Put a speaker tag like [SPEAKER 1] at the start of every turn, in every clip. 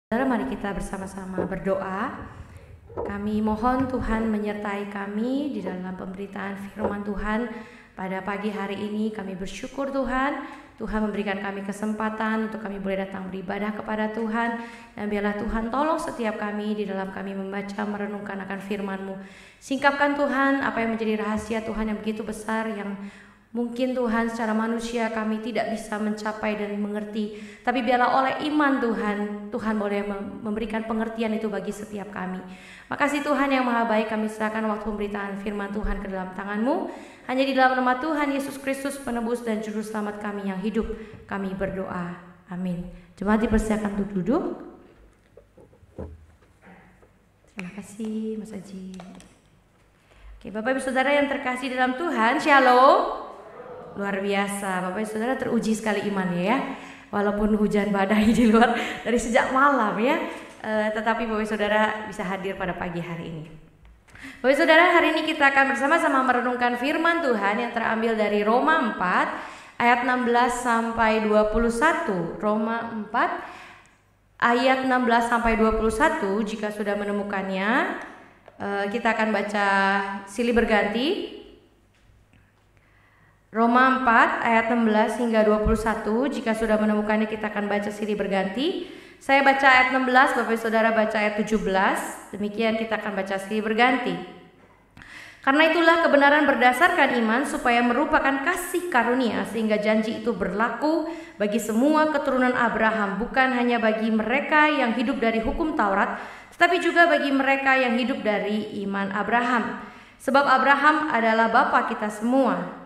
[SPEAKER 1] Saudara, mari kita bersama-sama berdoa. Kami mohon Tuhan menyertai kami di dalam pemberitaan firman Tuhan pada pagi hari ini. Kami bersyukur Tuhan memberikan kami kesempatan untuk kami boleh datang beribadah kepada Tuhan. Dan biarlah Tuhan tolong setiap kami di dalam kami membaca, merenungkan akan firman-Mu. Singkapkan Tuhan apa yang menjadi rahasia Tuhan yang begitu besar, yang mungkin Tuhan secara manusia kami tidak bisa mencapai dan mengerti. Tapi biarlah oleh iman Tuhan boleh memberikan pengertian itu bagi setiap kami. Makasih Tuhan yang maha baik, kami serahkan waktu pemberitaan firman Tuhan ke dalam tangan-Mu. Hanya di dalam nama Tuhan Yesus Kristus, penebus dan juru selamat kami yang hidup, kami berdoa. Amin. Jemaat dipersilakan untuk duduk. Terima kasih Mas Haji. Oke, Bapak Ibu Saudara yang terkasih dalam Tuhan, Shalom. Luar biasa, Bapak Ibu Saudara, teruji sekali imannya ya. Walaupun hujan badai di luar dari sejak malam ya, tetapi Bapak Ibu Saudara bisa hadir pada pagi hari ini. Bapak Ibu Saudara, hari ini kita akan bersama-sama merenungkan firman Tuhan yang terambil dari Roma 4 ayat 16 sampai 21. Roma 4 ayat 16 sampai 21. Jika sudah menemukannya, kita akan baca silih berganti. Roma 4 ayat 16 hingga 21. Jika sudah menemukannya, kita akan baca silih berganti. Saya baca ayat 16, Bapak Saudara baca ayat 17. Demikian kita akan baca silih berganti. Karena itulah kebenaran berdasarkan iman supaya merupakan kasih karunia, sehingga janji itu berlaku bagi semua keturunan Abraham, bukan hanya bagi mereka yang hidup dari hukum Taurat, tetapi juga bagi mereka yang hidup dari iman Abraham. Sebab Abraham adalah bapa kita semua.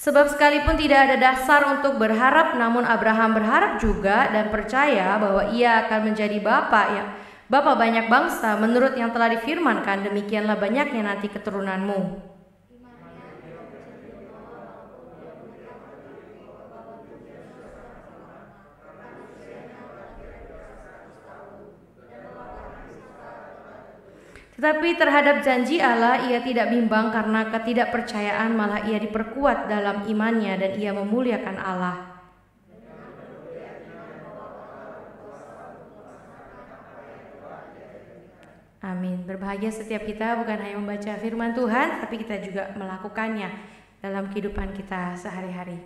[SPEAKER 1] Sebab sekalipun tidak ada dasar untuk berharap, namun Abraham berharap juga dan percaya bahwa ia akan menjadi bapa banyak bangsa, menurut yang telah difirmankan, demikianlah banyaknya nanti keturunanmu. Tetapi terhadap janji Allah ia tidak bimbang karena ketidakpercayaan, malah ia diperkuat dalam imannya dan ia memuliakan Allah. Amin. Berbahagia setiap kita bukan hanya membaca firman Tuhan, tapi kita juga melakukannya dalam kehidupan kita sehari-hari.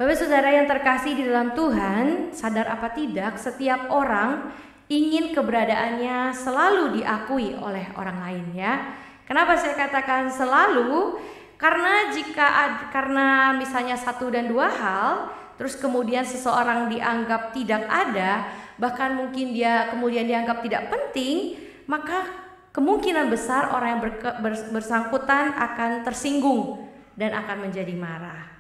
[SPEAKER 1] Bapak Saudara yang terkasih di dalam Tuhan, sadar apa tidak, setiap orang ingin keberadaannya selalu diakui oleh orang lain ya. Kenapa saya katakan selalu? Karena misalnya satu dan dua hal, terus kemudian seseorang dianggap tidak ada, bahkan mungkin dia kemudian dianggap tidak penting, maka kemungkinan besar orang yang bersangkutan akan tersinggung dan akan menjadi marah.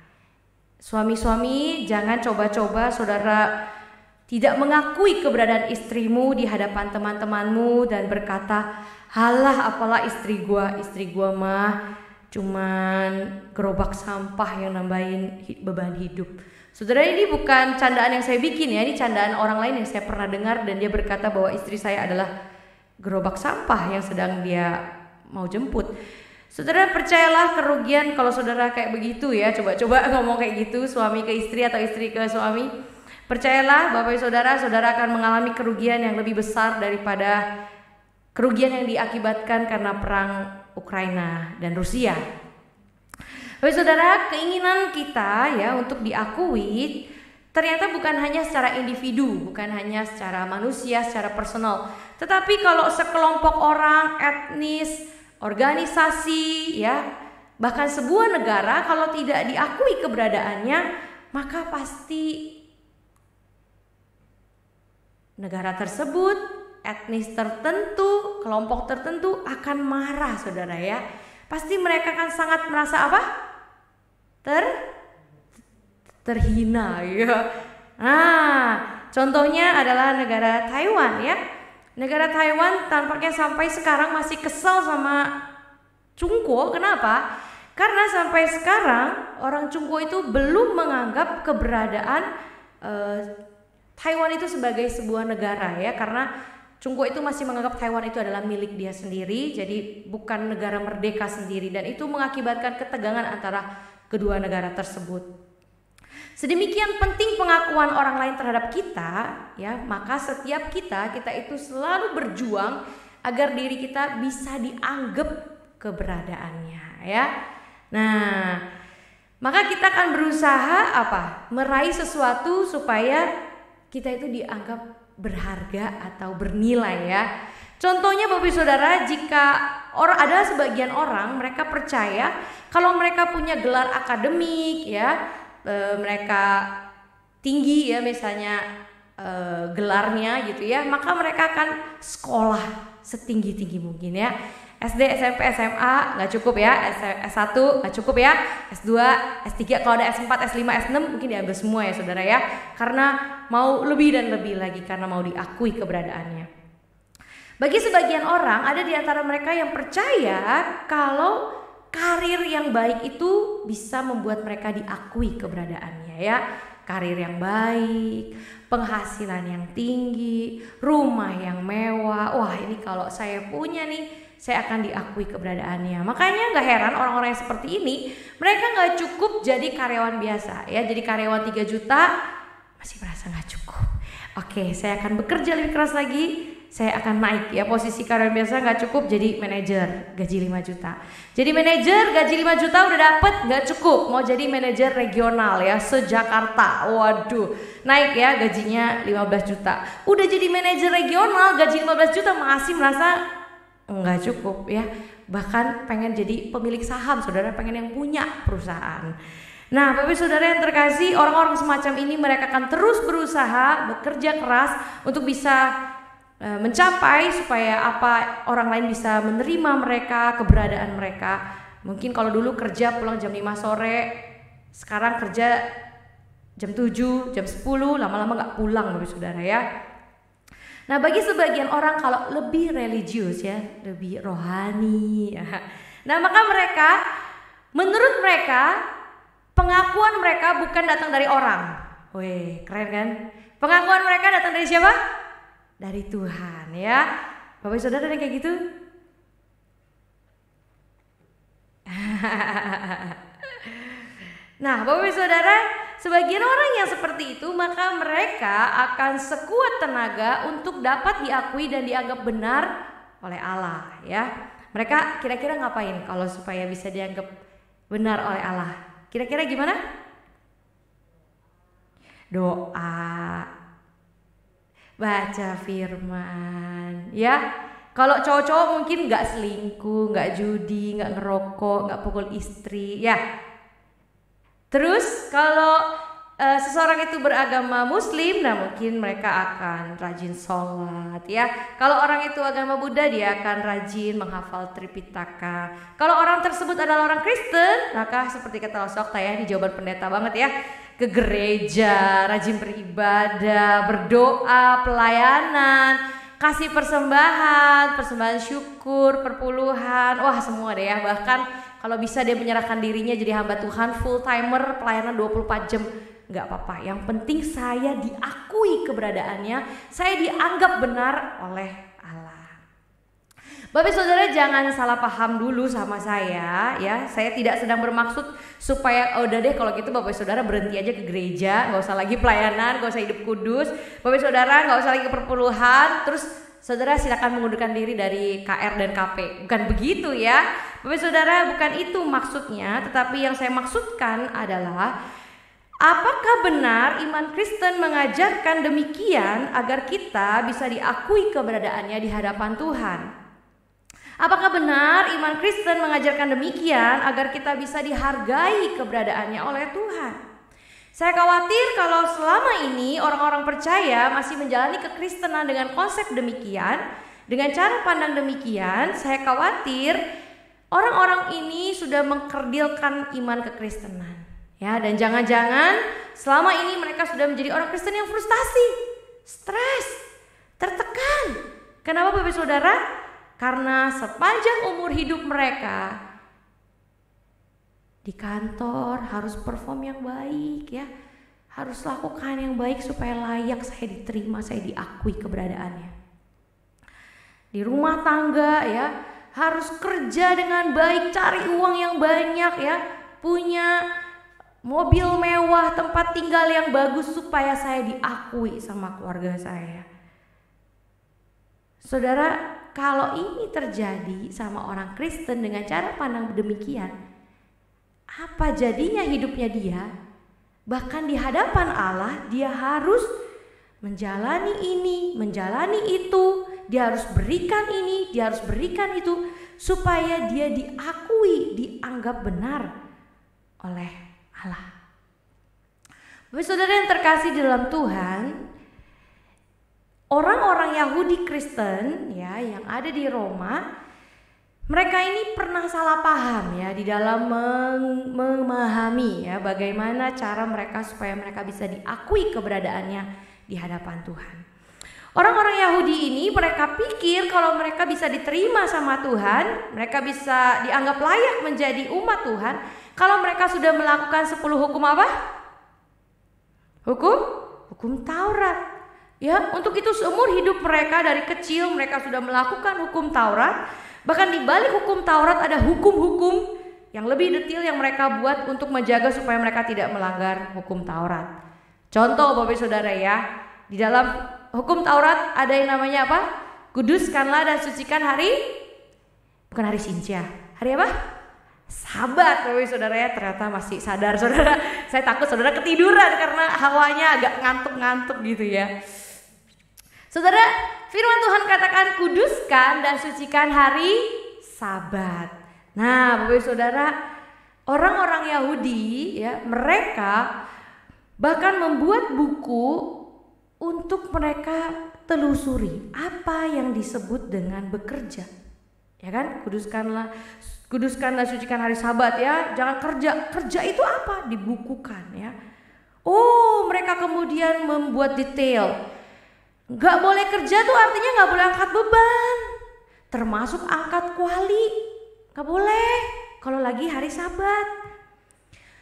[SPEAKER 1] Suami-suami, jangan coba-coba saudara tidak mengakui keberadaan istrimu di hadapan teman-temanmu dan berkata, halah apalah istri gua mah cuman gerobak sampah yang nambahin beban hidup. Saudara, ini bukan candaan yang saya bikin ya, ini candaan orang lain yang saya pernah dengar, dan dia berkata bahwa istri saya adalah gerobak sampah yang sedang dia mau jemput. Saudara, percayalah kerugian kalau saudara kayak begitu ya, coba-coba ngomong kayak gitu, suami ke istri atau istri ke suami. Percayalah Bapak Saudara akan mengalami kerugian yang lebih besar daripada kerugian yang diakibatkan karena perang Ukraina dan Rusia. Bapak Saudara, keinginan kita ya untuk diakui ternyata bukan hanya secara individu, bukan hanya secara manusia, secara personal, tetapi kalau sekelompok orang, etnis, organisasi ya, bahkan sebuah negara kalau tidak diakui keberadaannya, maka pasti negara tersebut, etnis tertentu, kelompok tertentu akan marah saudara ya. Pasti mereka akan sangat merasa apa? Terhina ya. Nah, contohnya adalah negara Taiwan ya. Negara Taiwan tampaknya sampai sekarang masih kesal sama Cungko. Kenapa? Karena sampai sekarang orang Cungko itu belum menganggap keberadaan Taiwan itu sebagai sebuah negara ya, karena Chungkuo itu masih menganggap Taiwan itu adalah milik dia sendiri, jadi bukan negara merdeka sendiri, dan itu mengakibatkan ketegangan antara kedua negara tersebut. Sedemikian penting pengakuan orang lain terhadap kita ya, maka setiap kita itu selalu berjuang agar diri kita bisa dianggap keberadaannya ya. Nah, maka kita akan berusaha meraih sesuatu supaya kita itu dianggap berharga atau bernilai ya. Contohnya Bapak Saudara, jika ada sebagian orang mereka percaya kalau mereka punya gelar akademik ya, mereka tinggi ya misalnya gelarnya gitu ya, maka mereka akan sekolah setinggi-tinggi mungkin ya. SD, SMP, SMA nggak cukup ya, S1 nggak cukup ya, S2, S3, kalau ada S4, S5, S6 mungkin diambil semua ya saudara ya, karena mau lebih dan lebih lagi, karena mau diakui keberadaannya. Bagi sebagian orang ada di antara mereka yang percaya kalau karir yang baik itu bisa membuat mereka diakui keberadaannya ya. Karir yang baik, penghasilan yang tinggi, rumah yang mewah. Wah, ini kalau saya punya nih, saya akan diakui keberadaannya. Makanya gak heran orang-orang yang seperti ini, mereka gak cukup jadi karyawan biasa ya. Jadi karyawan 3 juta masih merasa gak cukup. Oke, saya akan bekerja lebih keras lagi, saya akan naik ya, posisi karyawan biasa gak cukup jadi manajer, gaji 5 juta. Jadi manajer gaji 5 juta udah dapet, gak cukup, mau jadi manajer regional ya, se-Jakarta. Waduh, naik ya gajinya 15 juta. Udah jadi manajer regional gaji 15 juta masih merasa enggak cukup ya, bahkan pengen jadi pemilik saham, saudara pengen yang punya perusahaan. Nah Bapak Saudara yang terkasih, orang-orang semacam ini mereka akan terus berusaha bekerja keras untuk bisa mencapai supaya orang lain bisa menerima mereka, keberadaan mereka. Mungkin kalau dulu kerja pulang jam 5 sore, sekarang kerja jam 7, jam 10, lama-lama gak pulang Bapak Saudara ya. Nah bagi sebagian orang kalau lebih religius ya, lebih rohani ya. Nah maka mereka, menurut mereka, pengakuan mereka bukan datang dari orang. Wih keren kan? Pengakuan mereka datang dari siapa? Dari Tuhan ya. Bapak Saudara ada kayak gitu? Nah Bapak Saudara, sebagian orang yang seperti itu maka mereka akan sekuat tenaga untuk dapat diakui dan dianggap benar oleh Allah ya. Mereka kira-kira ngapain kalau supaya bisa dianggap benar oleh Allah? Kira-kira gimana? Doa, baca firman ya. Kalau cowok-cowok mungkin gak selingkuh, gak judi, gak ngerokok, gak pukul istri ya. Terus kalau seseorang itu beragama Muslim, nah mungkin mereka akan rajin sholat ya. Kalau orang itu agama Buddha, dia akan rajin menghafal Tripitaka. Kalau orang tersebut adalah orang Kristen, maka seperti kata Osokta ya, di jawaban pendeta banget ya, ke gereja, rajin beribadah, berdoa, pelayanan, kasih persembahan syukur, perpuluhan, wah semua deh ya. Bahkan kalau bisa dia menyerahkan dirinya jadi hamba Tuhan, full timer, pelayanan 24 jam, gak apa-apa. Yang penting saya diakui keberadaannya, saya dianggap benar oleh Allah. Bapak Saudara jangan salah paham dulu sama saya ya. Saya tidak sedang bermaksud supaya udah deh kalau gitu Bapak Saudara berhenti aja ke gereja, gak usah lagi pelayanan, gak usah hidup kudus. Bapak Saudara gak usah lagi perpuluhan, terus Saudara silakan mengundurkan diri dari KR dan KP. Bukan begitu ya. Bapak Saudara, bukan itu maksudnya, tetapi yang saya maksudkan adalah apakah benar iman Kristen mengajarkan demikian agar kita bisa diakui keberadaannya di hadapan Tuhan? Apakah benar iman Kristen mengajarkan demikian agar kita bisa dihargai keberadaannya oleh Tuhan? Saya khawatir kalau selama ini orang-orang percaya masih menjalani kekristenan dengan konsep demikian, dengan cara pandang demikian, saya khawatir orang-orang ini sudah mengkerdilkan iman kekristenan. Ya, dan jangan-jangan selama ini mereka sudah menjadi orang Kristen yang frustasi, stres, tertekan. Kenapa Bapak Saudara? Karena sepanjang umur hidup mereka di kantor harus perform yang baik ya, harus lakukan yang baik supaya layak saya diterima, saya diakui keberadaannya. Di rumah tangga ya, harus kerja dengan baik, cari uang yang banyak ya, punya mobil mewah, tempat tinggal yang bagus supaya saya diakui sama keluarga saya. Saudara, kalau ini terjadi sama orang Kristen dengan cara pandang demikian, apa jadinya hidupnya dia? Bahkan di hadapan Allah dia harus menjalani ini, menjalani itu, dia harus berikan ini, dia harus berikan itu, supaya dia diakui, dianggap benar oleh Allah. Bapak saudara yang terkasih di dalam Tuhan, orang-orang Yahudi Kristen ya yang ada di Roma, mereka ini pernah salah paham ya di dalam memahami ya bagaimana cara mereka supaya mereka bisa diakui keberadaannya di hadapan Tuhan. Orang-orang Yahudi ini mereka pikir kalau mereka bisa diterima sama Tuhan, mereka bisa dianggap layak menjadi umat Tuhan kalau mereka sudah melakukan 10 hukum apa? Hukum Taurat. Ya, untuk itu seumur hidup mereka dari kecil mereka sudah melakukan hukum Taurat. Bahkan di balik hukum Taurat ada hukum-hukum yang lebih detail yang mereka buat untuk menjaga supaya mereka tidak melanggar hukum Taurat. Contoh Bapak Saudara ya, di dalam hukum Taurat ada yang namanya apa? Kuduskanlah dan sucikan bukan hari Sinca. Hari apa? Sabat. Bapak Saudara ya, ternyata masih sadar Saudara. Saya takut Saudara ketiduran karena hawanya agak ngantuk-ngantuk gitu ya. Saudara, firman Tuhan katakan kuduskan dan sucikan hari Sabat. Nah, Bapak Saudara, orang-orang Yahudi ya, mereka bahkan membuat buku untuk mereka telusuri apa yang disebut dengan bekerja. Ya kan? Kuduskan dan sucikan hari Sabat ya. Jangan kerja. Kerja itu apa? Dibukukan ya. Oh, mereka kemudian membuat detail. Gak boleh kerja tuh artinya gak boleh angkat beban, termasuk angkat kuali, gak boleh kalau lagi hari Sabat.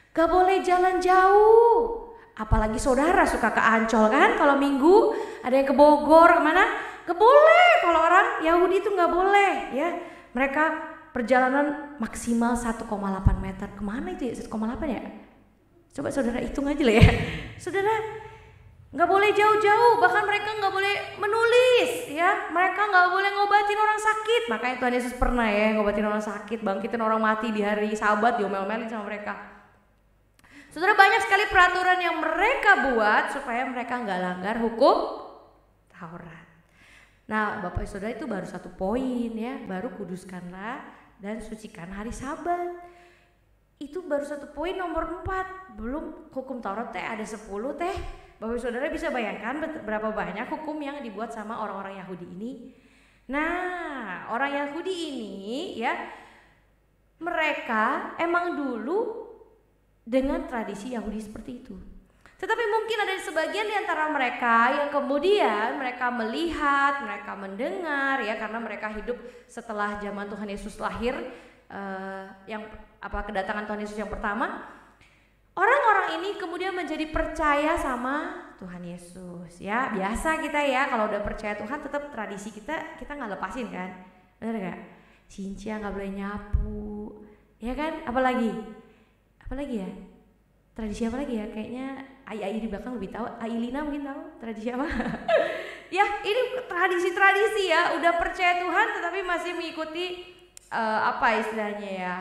[SPEAKER 1] Gak boleh jalan jauh, apalagi saudara suka ke Ancol kan, kalau Minggu ada yang ke Bogor kemana, gak boleh. Kalau orang Yahudi itu gak boleh ya. Mereka perjalanan maksimal 1,8 meter. Kemana itu ya 1,8 ya? Coba saudara hitung aja lah ya. Saudara, nggak boleh jauh-jauh, bahkan mereka nggak boleh menulis ya, mereka nggak boleh ngobatin orang sakit. Makanya Tuhan Yesus pernah ya ngobatin orang sakit, bangkitin orang mati di hari Sabat, diomel-omelin sama mereka. Saudara, banyak sekali peraturan yang mereka buat supaya mereka nggak langgar hukum Taurat. Nah, Bapak Saudara, itu baru satu poin ya, baru kuduskanlah dan sucikan hari Sabat. Itu baru satu poin nomor 4, belum hukum Taurat ada 10 teh. Bapak Saudara bisa bayangkan berapa banyak hukum yang dibuat sama orang-orang Yahudi ini. Nah, orang Yahudi ini ya, mereka emang dulu dengan tradisi Yahudi seperti itu. Tetapi mungkin ada sebagian di antara mereka yang kemudian mereka melihat, mereka mendengar ya, karena mereka hidup setelah zaman Tuhan Yesus lahir, kedatangan Tuhan Yesus yang pertama. Orang-orang ini kemudian menjadi percaya sama Tuhan Yesus ya. Biasa kita ya kalau udah percaya Tuhan tetap tradisi kita nggak lepasin kan, bener nggak? Sincia nggak boleh nyapu ya kan, apalagi ya, tradisi apa lagi ya, kayaknya Ai di belakang lebih tahu, Ai Lina mungkin tahu tradisi apa. Ya ini tradisi-tradisi ya, udah percaya Tuhan tetapi masih mengikuti apa istilahnya ya,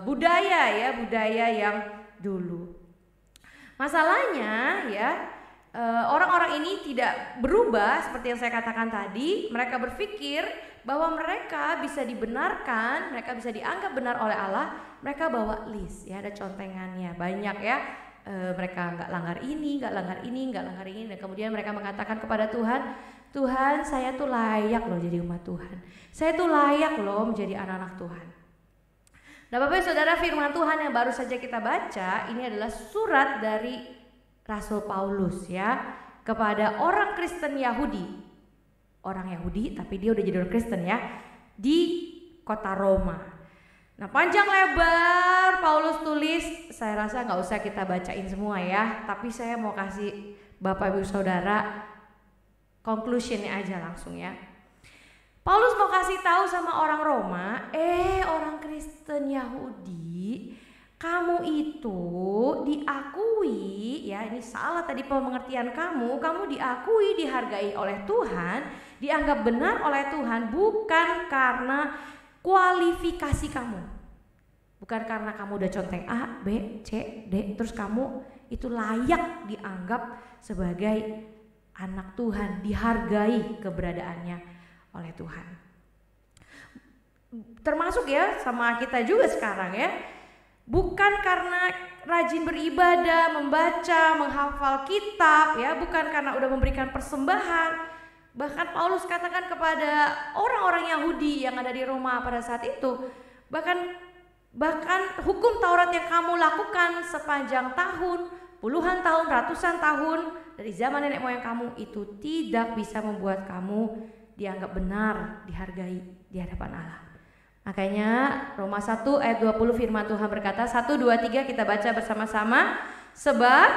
[SPEAKER 1] budaya yang dulu. Masalahnya ya, orang-orang ini tidak berubah seperti yang saya katakan tadi. Mereka berpikir bahwa mereka bisa dibenarkan, mereka bisa dianggap benar oleh Allah. Mereka bawa list ya, ada contengannya banyak ya. Mereka nggak langgar ini, nggak langgar ini, dan kemudian mereka mengatakan kepada Tuhan, Tuhan saya tuh layak loh jadi umat Tuhan, saya tuh layak loh menjadi anak-anak Tuhan. Nah Bapak Saudara, firman Tuhan yang baru saja kita baca ini adalah surat dari Rasul Paulus ya kepada orang Kristen Yahudi. Orang Yahudi tapi dia udah jadi orang Kristen ya, di kota Roma. Nah, panjang lebar Paulus tulis, saya rasa nggak usah kita bacain semua ya, tapi saya mau kasih Bapak Ibu Saudara conclusionnya aja langsung ya. Paulus mau kasih tahu sama orang Roma, orang Kristen Yahudi, kamu itu diakui ya, ini salah tadi pengertian kamu diakui, dihargai oleh Tuhan, dianggap benar oleh Tuhan bukan karena kualifikasi kamu. Bukan karena kamu udah conteng A, B, C, D, terus kamu itu layak dianggap sebagai anak Tuhan, dihargai keberadaannya oleh Tuhan. Termasuk ya sama kita juga sekarang ya. Bukan karena rajin beribadah, membaca, menghafal kitab ya, bukan karena udah memberikan persembahan. Bahkan Paulus katakan kepada orang-orang Yahudi yang ada di Roma pada saat itu, bahkan hukum Taurat yang kamu lakukan sepanjang tahun, puluhan tahun, ratusan tahun dari zaman nenek moyang kamu itu tidak bisa membuat kamu dianggap benar, dihargai di hadapan Allah. Makanya Roma 1 ayat 20 firman Tuhan berkata, 1, 2, 3 kita baca bersama-sama. Sebab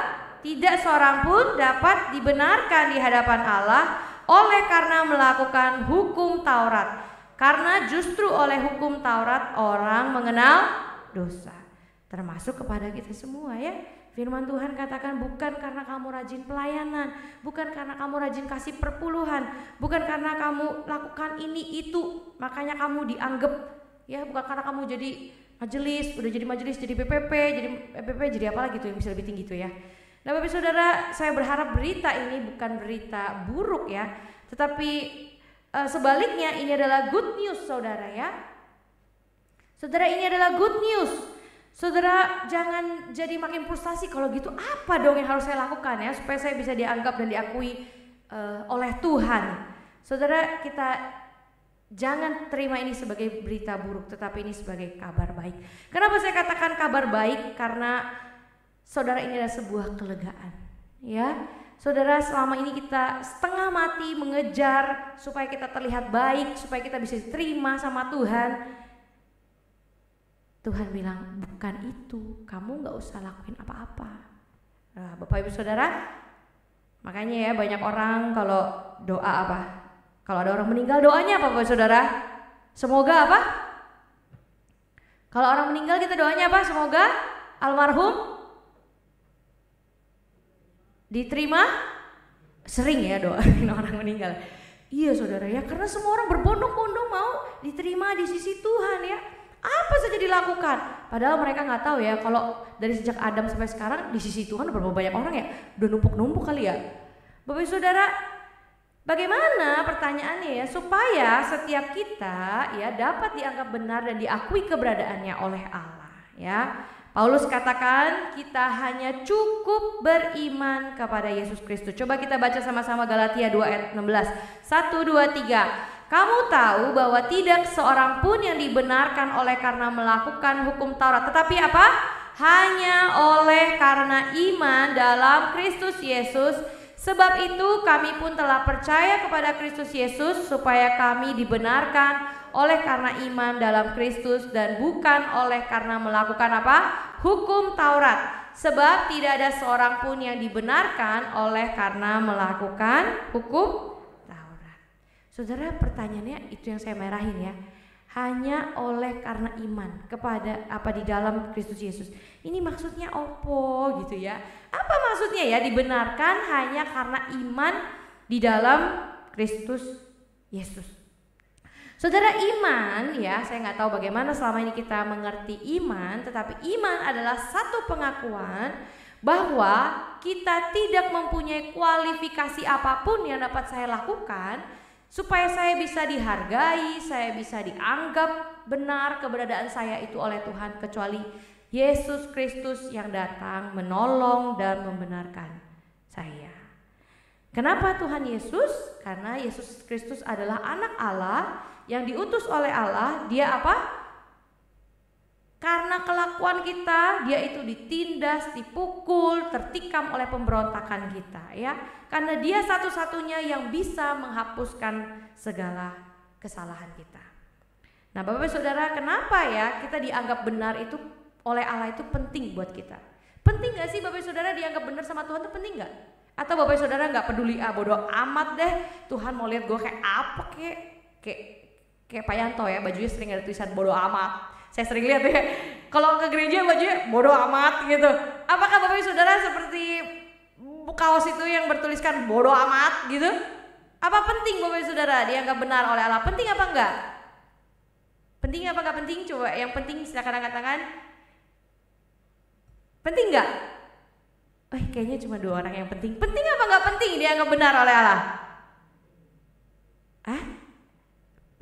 [SPEAKER 1] tidak seorang pun dapat dibenarkan di hadapan Allah oleh karena melakukan hukum Taurat. Karena justru oleh hukum Taurat orang mengenal dosa. Termasuk kepada kita semua ya. Firman Tuhan katakan bukan karena kamu rajin pelayanan, bukan karena kamu rajin kasih perpuluhan, bukan karena kamu lakukan ini itu makanya kamu dianggap ya, bukan karena kamu jadi majelis, udah jadi majelis, jadi PPP, jadi PPP, jadi apa lagi tuh yang bisa lebih tinggi tuh ya. Nah Bapak Saudara, saya berharap berita ini bukan berita buruk ya, tetapi sebaliknya ini adalah good news saudara ya. Saudara, ini adalah good news. Saudara jangan jadi makin frustasi, kalau gitu apa dong yang harus saya lakukan ya supaya saya bisa dianggap dan diakui oleh Tuhan. Saudara, kita jangan terima ini sebagai berita buruk, tetapi ini sebagai kabar baik. Kenapa saya katakan kabar baik? Karena saudara, ini adalah sebuah kelegaan ya. Saudara, selama ini kita setengah mati mengejar supaya kita terlihat baik, supaya kita bisa diterima sama Tuhan. Tuhan bilang bukan itu, kamu gak usah lakuin apa-apa. Nah, Bapak Ibu Saudara, makanya ya banyak orang kalau doa apa? Kalau ada orang meninggal doanya apa Bapak Saudara? Semoga apa? Kalau orang meninggal kita doanya apa? Semoga almarhum diterima. Sering ya doain orang meninggal. Iya saudara ya, karena semua orang berbondong-bondong mau diterima di sisi Tuhan ya. Apa saja dilakukan, padahal mereka nggak tahu ya kalau dari sejak Adam sampai sekarang di sisi Tuhan berapa banyak orang ya, udah numpuk-numpuk kali ya. Bapak Saudara, bagaimana pertanyaannya ya supaya setiap kita ya dapat dianggap benar dan diakui keberadaannya oleh Allah ya. Paulus katakan kita hanya cukup beriman kepada Yesus Kristus. Coba kita baca sama-sama Galatia 2 ayat 16. 1, 2, 3. Kamu tahu bahwa tidak seorang pun yang dibenarkan oleh karena melakukan hukum Taurat, tetapi apa? Hanya oleh karena iman dalam Kristus Yesus. Sebab itu kami pun telah percaya kepada Kristus Yesus supaya kami dibenarkan oleh karena iman dalam Kristus dan bukan oleh karena melakukan apa? Hukum Taurat. Sebab tidak ada seorang pun yang dibenarkan oleh karena melakukan hukum Taurat. Saudara, pertanyaannya itu yang saya merahin ya. Hanya oleh karena iman kepada apa di dalam Kristus Yesus. Ini maksudnya opo gitu ya. Apa maksudnya ya dibenarkan hanya karena iman di dalam Kristus Yesus. Saudara, iman ya, saya nggak tahu bagaimana selama ini kita mengerti iman, tetapi iman adalah satu pengakuan bahwa kita tidak mempunyai kualifikasi apapun yang dapat saya lakukan supaya saya bisa dihargai, saya bisa dianggap benar keberadaan saya itu oleh Tuhan, kecuali Yesus Kristus yang datang menolong dan membenarkan saya. Kenapa Tuhan Yesus? Karena Yesus Kristus adalah anak Allah yang diutus oleh Allah. Dia apa? Karena kelakuan kita, dia itu ditindas, dipukul, tertikam oleh pemberontakan kita ya. Karena dia satu-satunya yang bisa menghapuskan segala kesalahan kita. Nah, Bapak Saudara, kenapa ya kita dianggap benar itu oleh Allah itu penting buat kita? Penting gak sih Bapak Saudara dianggap benar sama Tuhan itu penting gak? Atau Bapak Saudara gak peduli, bodo amat deh, Tuhan mau lihat gue kayak apa, kayak Pak Yanto ya, bajunya sering ada tulisan bodo amat. Saya sering lihat ya, kalau ke gereja bajunya bodo amat gitu. Apakah Bapak Saudara seperti kaos itu yang bertuliskan bodo amat gitu? Apa penting Bapak Saudara dianggap benar oleh Allah? Penting apa enggak? Penting apa enggak penting? Coba yang penting silakan angkat tangan. Penting enggak? Kayaknya cuma 2 orang yang penting. Penting apa enggak penting dianggap benar oleh Allah?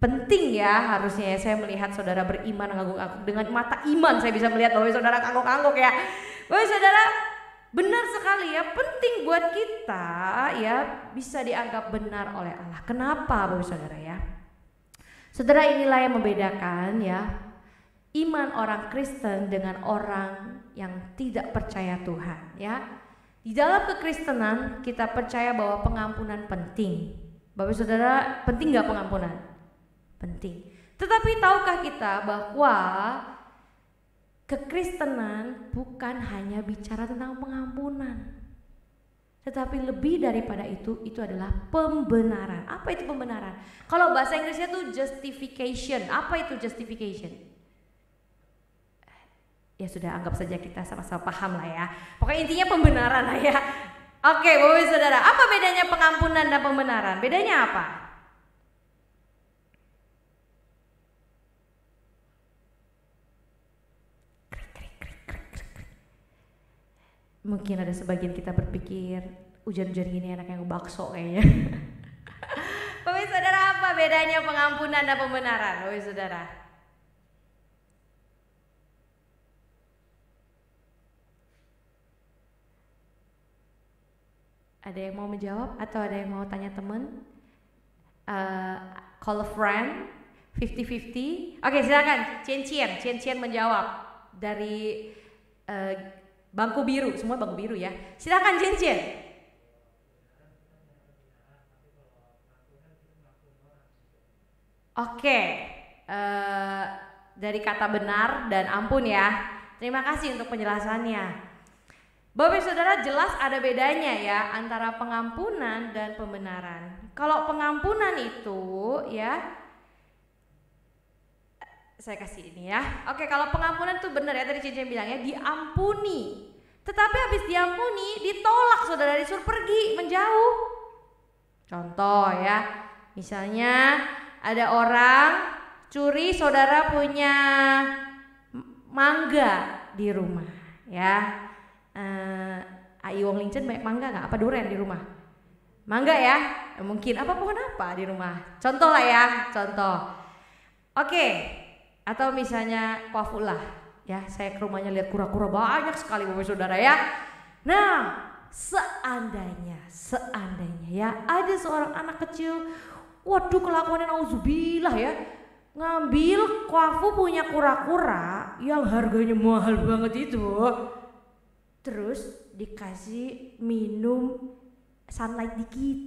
[SPEAKER 1] Penting ya, harusnya saya melihat saudara beriman ngangguk-ngangguk. Dengan mata iman saya bisa melihat bahwa saudara ngangguk-ngangguk ya. Bahwa saudara benar sekali ya, penting buat kita ya bisa dianggap benar oleh Allah. Kenapa Bapak Saudara ya? Saudara, inilah yang membedakan ya iman orang Kristen dengan orang yang tidak percaya Tuhan ya. Di dalam kekristenan kita percaya bahwa pengampunan penting. Bapak Saudara, penting gak pengampunan? Penting. Tetapi tahukah kita bahwa kekristenan bukan hanya bicara tentang pengampunan, tetapi lebih daripada itu adalah pembenaran. Apa itu pembenaran? Kalau bahasa Inggrisnya tuh justification. Apa itu justification? Ya sudah, anggap saja kita sama-sama paham lah ya. Pokoknya intinya pembenaran lah ya. Oke, Bapak Saudara, apa bedanya pengampunan dan pembenaran? Bedanya apa? Mungkin ada sebagian kita berpikir hujan-hujan gini enaknya ngebakso kayaknya. Bapak Saudara, apa bedanya pengampunan dan pembenaran? Bapak Saudara, ada yang mau menjawab atau ada yang mau tanya teman? Call a friend, 50-50. Oke, silakan. Cien menjawab dari bangku biru, semua bangku biru ya. Silakan Cien. Oke, dari kata benar dan ampun ya. Terima kasih untuk penjelasannya. Bapak Saudara, jelas ada bedanya ya antara pengampunan dan pembenaran. Kalau pengampunan itu ya, saya kasih ini ya. Oke, kalau pengampunan itu benar ya, tadi Cincin bilang ya, diampuni. Tetapi habis diampuni ditolak saudara, disuruh pergi menjauh. Contoh ya, misalnya ada orang curi, saudara punya mangga di rumah ya. Ayu Wong Lincen banyak mangga nggak? Apa durian di rumah? Mangga ya, mungkin apa pohon apa di rumah? Contoh lah ya, contoh. Oke. Atau misalnya Kuafulah ya, saya ke rumahnya lihat kura-kura banyak sekali Bapak Saudara ya. Nah, seandainya ya ada seorang anak kecil, waduh kelakuannya nauzubillah ya, ngambil Kuafu punya kura-kura yang harganya mahal banget itu, terus dikasih minum sunlight dikit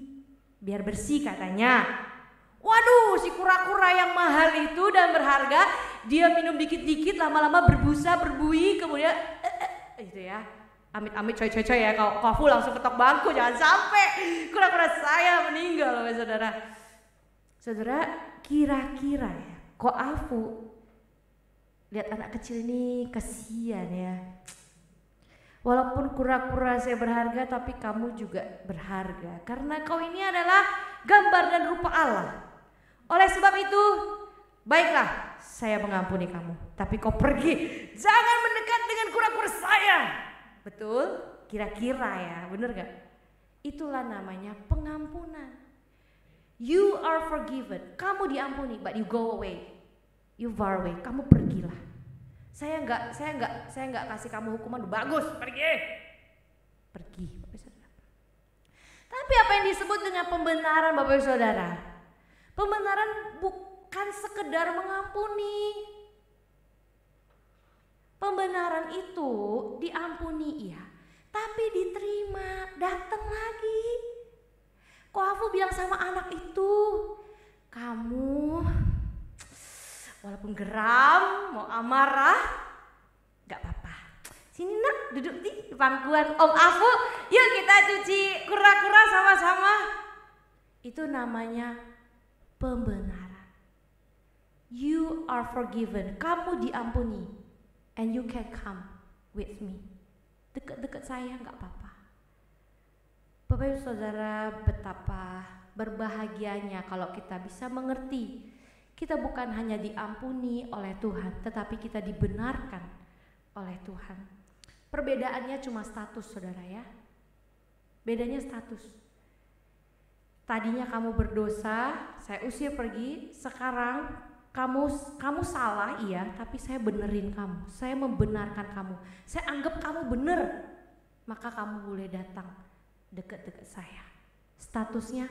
[SPEAKER 1] biar bersih katanya. Waduh, si kura-kura yang mahal itu dan berharga, dia minum dikit-dikit, lama-lama berbusa, berbui, kemudian itu ya. Amit-amit coy ya, kalau Kuafu langsung ketok bangku, jangan sampai kura-kura saya meninggal, Saudara. Saudara, kira-kira ya, Kuafu lihat anak kecil ini kasihan ya. Walaupun kura-kura saya berharga, tapi kamu juga berharga karena kau ini adalah gambar dan rupa Allah. Oleh sebab itu, baiklah, saya mengampuni kamu, tapi kau pergi, jangan mendekat dengan kura-kura saya. Betul? Kira-kira ya, bener gak? Itulah namanya pengampunan. You are forgiven, kamu diampuni, but you go away, you far away, kamu pergilah. Saya enggak kasih kamu hukuman, bagus, pergi. Bapak Saudara. Tapi apa yang disebut dengan pembenaran Bapak Saudara? Pembenaran bukan sekedar mengampuni. Pembenaran itu diampuni iya, tapi diterima, datang lagi. Kuafu bilang sama anak itu, kamu Walaupun geram, mau amarah, gak apa-apa. Sini nak, duduk di pangkuan Om Afu. Yuk kita cuci kura-kura sama-sama. Itu namanya pembenaran. You are forgiven. Kamu diampuni. And you can come with me. Dekat-dekat saya gak apa-apa. Bapak Ibu Saudara, betapa berbahagianya kalau kita bisa mengerti. Kita bukan hanya diampuni oleh Tuhan, tetapi kita dibenarkan oleh Tuhan. Perbedaannya cuma status, saudara ya. Bedanya status. Tadinya kamu berdosa, saya usir pergi. Sekarang kamu salah, iya, tapi saya benerin kamu. Saya membenarkan kamu. Saya anggap kamu bener. Maka kamu boleh datang dekat-dekat saya. Statusnya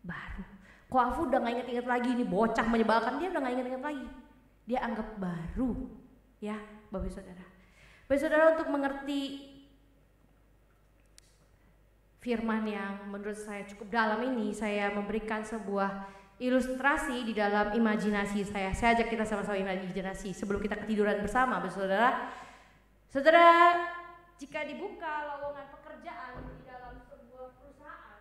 [SPEAKER 1] baru. Kok Afu udah gak inget-inget lagi, ini bocah menyebalkan, dia udah gak inget-inget lagi. Dia anggap baru, ya Bapak Saudara. Bapak Saudara, untuk mengerti firman yang menurut saya cukup dalam ini, saya memberikan sebuah ilustrasi di dalam imajinasi saya. Saya ajak kita sama-sama imajinasi sebelum kita ketiduran bersama, Bapak Saudara. Saudara, jika dibuka lowongan pekerjaan di dalam sebuah perusahaan,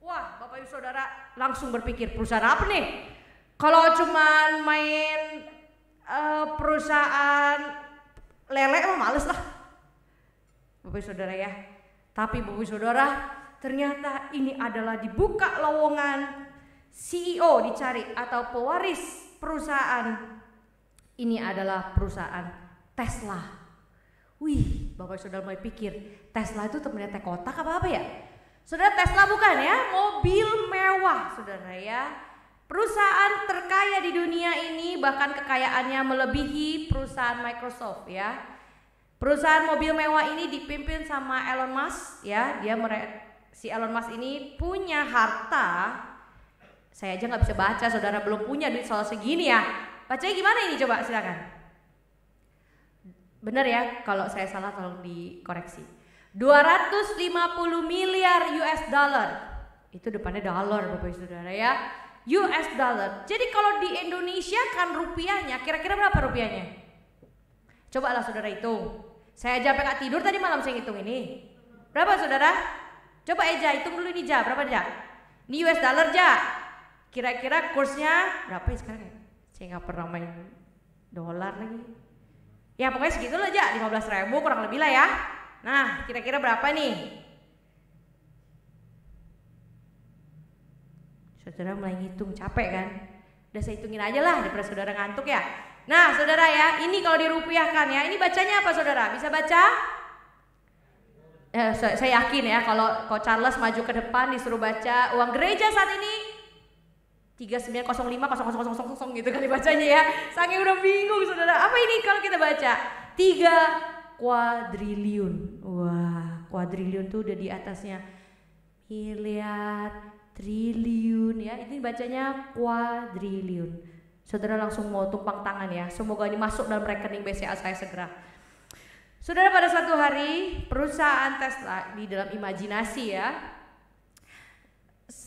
[SPEAKER 1] wah, Bapak Ibu Saudara langsung berpikir perusahaan apa nih? Kalau cuman main perusahaan lele mah males lah, Bapak Ibu Saudara ya. Tapi Bapak Ibu Saudara, ternyata ini adalah dibuka lowongan CEO dicari atau pewaris perusahaan. Ini adalah perusahaan Tesla. Wih, Bapak Ibu Saudara mulai pikir Tesla itu temennya teh kotak apa ya? Saudara, Tesla bukan ya, mobil mewah saudara ya. Perusahaan terkaya di dunia ini, bahkan kekayaannya melebihi perusahaan Microsoft ya. Perusahaan mobil mewah ini dipimpin sama Elon Musk ya. Si Elon Musk ini punya harta, saya aja gak bisa baca, saudara belum punya duit soal segini ya. Bacanya gimana ini coba silakan. Bener ya, kalau saya salah tolong dikoreksi. 250 miliar US dollar. Itu depannya dollar Bapak Ibu Saudara ya. US dollar. Jadi kalau di Indonesia kan rupiahnya kira-kira berapa rupiahnya? Cobalah saudara hitung. Saya aja sampai gak tidur tadi malam saya hitung ini. Berapa saudara? Coba Eja hitung dulu ini Ja, berapa Ja? Ini US dollar Ja. Kira-kira kursnya berapa ya sekarang ya? Saya gak pernah main dolar lagi. Ya pokoknya segitu lah Ja, 15.000 kurang lebih lah ya. Nah, kira-kira berapa nih? Saudara mulai ngitung, capek kan? Udah saya hitungin aja lah daripada saudara ngantuk ya. Nah, saudara ya, ini kalau dirupiahkan ya, ini bacanya apa saudara? Bisa baca? Saya yakin ya, kalau Charles maju ke depan disuruh baca uang gereja saat ini 39050000 gitu kan dibacanya ya. Saking udah bingung saudara. Apa ini kalau kita baca? 3 kuadriliun. Wah, kuadriliun tuh udah di atasnya miliar, triliun ya. Ini bacanya kuadriliun. Saudara langsung mau tumpang tangan ya. Semoga ini masuk dalam rekening BCA saya segera. Saudara, pada suatu hari perusahaan Tesla di dalam imajinasi ya,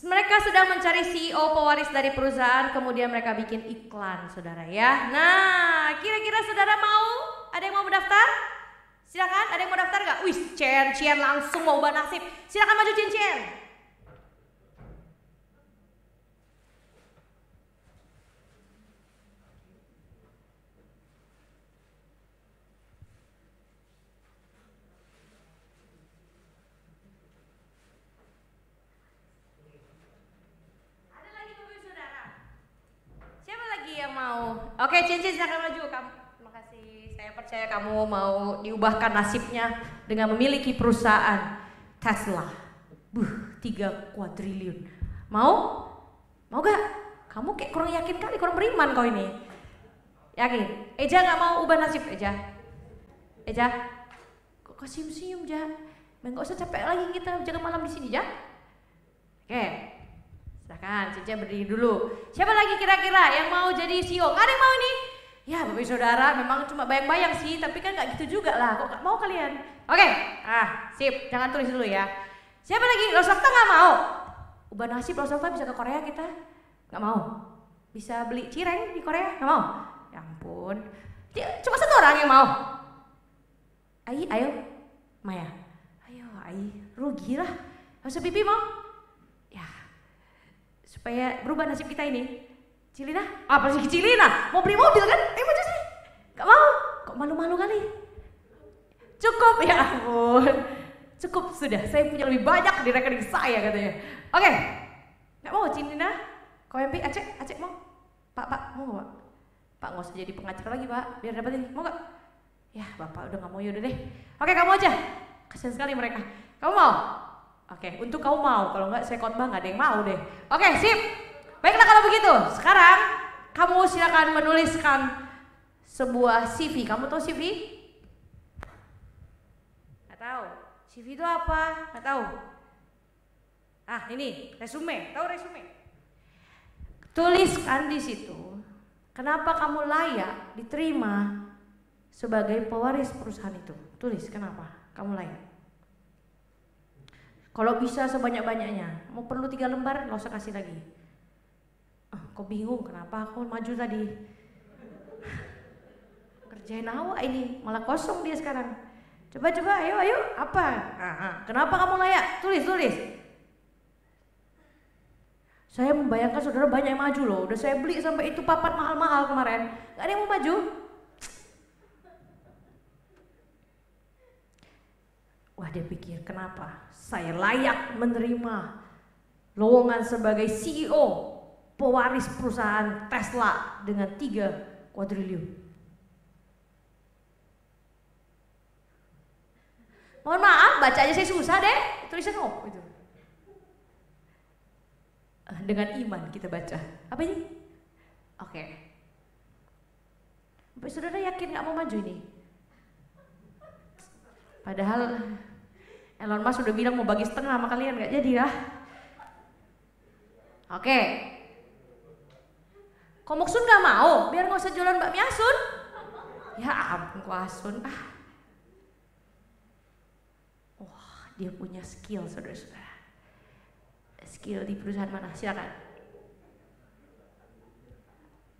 [SPEAKER 1] mereka sedang mencari CEO pewaris dari perusahaan, kemudian mereka bikin iklan saudara ya. Nah, kira-kira saudara mau? Ada yang mau mendaftar? Silakan, ada yang mau daftar gak? Wih, Cien langsung mau ubah nasib. Silakan maju Cien. Ada lagi Bapak Saudara? Siapa lagi yang mau? Oke, Cien silakan maju kamu. Saya percaya kamu mau diubahkan nasibnya dengan memiliki perusahaan Tesla. 3 kuadriliun. Mau? Mau gak? Kamu kayak kurang yakin kali, kurang beriman kau ini. Yakin? Eja gak mau ubah nasib Eja? Eja? Kok senyum-senyum Ja? Gak usah capek lagi kita jaga malam di sini Ja? Oke. Silakan, Cica berdiri dulu. Siapa lagi kira-kira yang mau jadi CEO? Gak ada yang mau nih? Ya Bapak Saudara memang cuma bayang-bayang sih, tapi kan nggak gitu juga lah. Kok nggak mau kalian? Oke, sip, jangan tulis dulu ya. Siapa lagi? Losokta nggak mau. Ubah nasib Losokta bisa ke Korea kita? Nggak mau. Bisa beli cireng di Korea? Nggak mau. Ya ampun, cuma satu orang yang mau. Ayo, Maya. Ayo, rugi lah. Masa Pipi mau? Ya, supaya berubah nasib kita ini. Cilina? Apa sih Cilina? Mau beli mobil kan? Maju sih. Gak mau. Kok malu-malu kali? Cukup, ya ampun. Cukup sudah. Saya punya lebih banyak di rekening saya katanya. Oke. Gak mau Cilina? Kau yang Aceh mau? Pak, mau gak Pak? Pak gak usah jadi pengacara lagi Pak. Biar dapat ini. Mau gak? Ya Bapak udah gak mau, yaudah deh. Oke, kamu aja. Kasian sekali mereka. Kamu mau? Oke, untuk kamu mau. Kalau enggak saya khotbah gak ada yang mau deh. Oke, sip. Baiklah kalau begitu. Sekarang kamu silakan menuliskan sebuah CV. Kamu tahu CV? Gak tahu. CV itu apa? Gak tahu. Ini resume. Tahu resume? Tuliskan di situ. Kenapa kamu layak diterima sebagai pewaris perusahaan itu? Tulis kenapa kamu layak. Kalau bisa sebanyak-banyaknya. Mau perlu 3 lembar, gak usah kasih lagi. Kok bingung kenapa aku maju tadi? Kerjain awak ini, malah kosong dia sekarang. Coba, ayo, apa? Kenapa kamu layak? Tulis. Saya membayangkan saudara banyak yang maju loh. Udah saya beli sampai itu papan mahal-mahal kemarin. Gak ada yang mau maju. Wah, dia pikir kenapa saya layak menerima lowongan sebagai CEO pewaris perusahaan Tesla dengan 3 kuadriliun. Mohon maaf, baca aja saya susah deh. Tulisan itu. Dengan iman kita baca. Apa ini? Oke. Bapak saudara yakin gak mau maju ini? Padahal Elon Musk sudah bilang mau bagi setengah sama kalian, gak jadi ya. Oke. Komoksun gak mau, biar gak usah jualan bakmi Asun. Ya ampun, Asun. Wah, dia punya skill saudara-saudara. Skill di perusahaan mana? Silakan.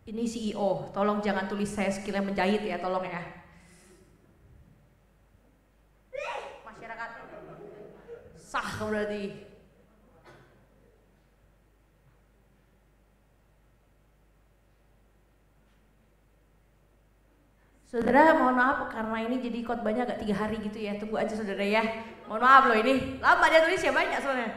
[SPEAKER 1] Ini CEO, tolong jangan tulis saya skillnya menjahit ya, tolong ya. Masyarakat sah berarti. Saudara, mohon maaf karena ini jadi khotbahnya agak 3 hari gitu ya. Tunggu aja saudara ya. Mohon maaf loh, ini lama dia tulis ya, banyak soalnya.